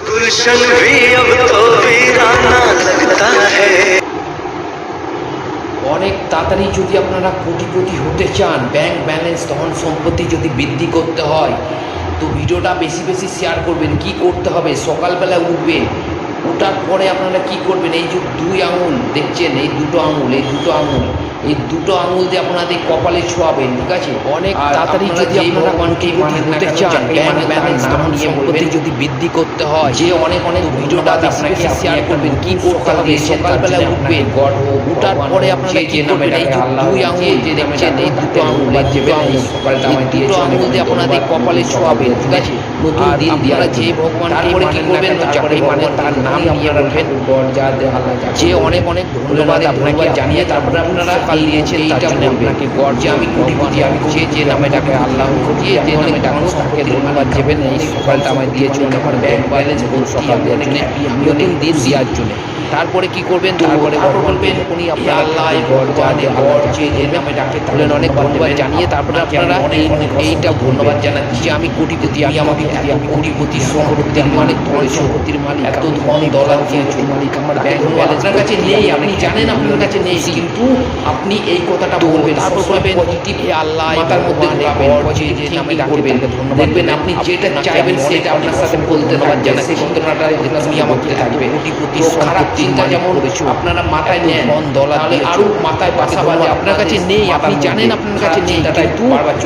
गुलशन भी अब तो वीराना लगता है। অনেক তাড়াতাড়ি যদি আপনারা কোটিপতি হতে চান, ব্যাংক ব্যালেন্স ধন সম্পত্তি যদি বৃদ্ধি করতে হয়, তো ভিডিওটা বেশি বেশি শেয়ার করবেন। কি করতে হবে? সকালবেলা উঠবেন, ওঠার পরে আপনারা কি করবেন, এই যে দুই আঙুল দেখছেন, এই দুটো আঙুল দিয়ে আপনাদের কপালে ছোঁয়াবেন, ঠিক আছে? অনেক তাড়াতাড়ি যদি আপনারা কোটিপতি হতে চান, ব্যাংক ব্যালেন্স ধন সম্পত্তি যদি বৃদ্ধি করতে হয়, যে অনেক ভিডিওটা আপনাকে শেয়ার করবেন। কি করতে হবে? সকালবেলা উঠবেন, ওঠার পরে আপনারা কি করবেন, এই যে দুই আঙুল যে দেখছেন, এই দুটো আঙুল দিয়ে আপনাদের কপালে ছোঁয়াবেন, ঠিক আছে? নতুন দিন আপনারা যে ভগবানকে কি করবেন, যাকে মানে তার নাম নিয়ে বলবেন, যে অনেক ধন্যবাদ আপনাকে জানিয়ে তারপরে আপনারা কাল দিয়েছেন, তার জন্য আপনাকে গড় যে আমি কোটিপতি, আমি যে নামে ডাকে আল্লাহ দিয়ে যে নামে ডাকো তাকে ধন্যবাদ দেবেন। এই সকালটা আমায় দিয়েছে আমার ব্যাংক ব্যালেন্স সকাল দেওয়ার জন্য, নতুন দিন দেওয়ার জন্য। তারপরে কি করবেন? তারপরে বলবেন উনি আপনার আল্লাহ গড় যে নামে ডাকে তাহলে অনেক ধন্যবাদ জানিয়ে তারপরে আপনারা এইটা ধন্যবাদ জানাচ্ছি যে আমি কোটিপতি, আমি আমাকে কোটিপতি সম্পত্তির মালিক, ধন সম্পত্তির মালিক, এত ধন দৌলত দিয়েছে মালিক, আমার ব্যাংক ব্যালেন্স আপনার কাছে নেই, আপনি জানেন আপনার কাছে নেই, কিন্তু আপনি এই কথাটা বলবেন। তারপর বলবেন পজিটিভ আল্লাহ মাথার মধ্যে ঢোকাবেন, যে নামে ডাকবেন, দেখবেন আপনি যেটা চাইবেন সেটা আপনার সাথে বলতে থাকবেন। সেই ঘটনাটা তুমি আমাকে থাকবে। কোটিপতি খারাপ চিন্তা যেমন আপনারা মাথায় নেন, তাহলে আরো মাথায় বাসা বাঁধে। আপনার কাছে নেই, আপনি জানেন আপনার কাছে নেই, কিন্তু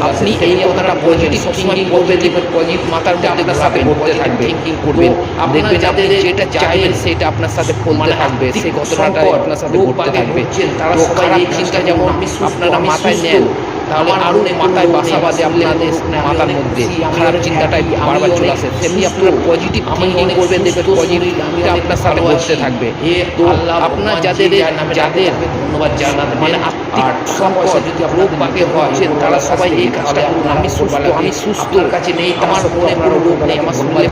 আপনি এই কথাটা পজিটিভ সবসময় বলবেন, দেখবেন পজিটিভ মাথার মধ্যে আপনার সাথে ঘুরতে থাকবে, থিঙ্কিং করবেন, দেখবেন যাদের যেটা চাইবেন সেটা আপনার সাথে বলতে থাকবে, সেই ঘটনাটা আপনার সাথে ঘুরতে থাকবে। তারা সবাই এই চিন্তা যেমন আপনারা মাথায় নেন, তাহলে আরো মাথায় বাসা বাঁধে আপনাদের মাথার মধ্যে, খারাপ চিন্তাটাই বারবার চলে আসে। তেমনি আপনারা পজিটিভ থিঙ্কিং করবেন, দেখবেন পজিটিভটা আপনার সাথে ঘটতে থাকবে। তো আপনার যাদের ধন্যবাদ জানাতে মানে আর্থিক সম্পদ যদি আপনার বাকি হচ্ছেন, তারা সবাই এই কাজটা করুন। আমি সুস্থ, আমার কাছে নেই, আমার মনে কোনো রোগ নেই, আমার শরীরে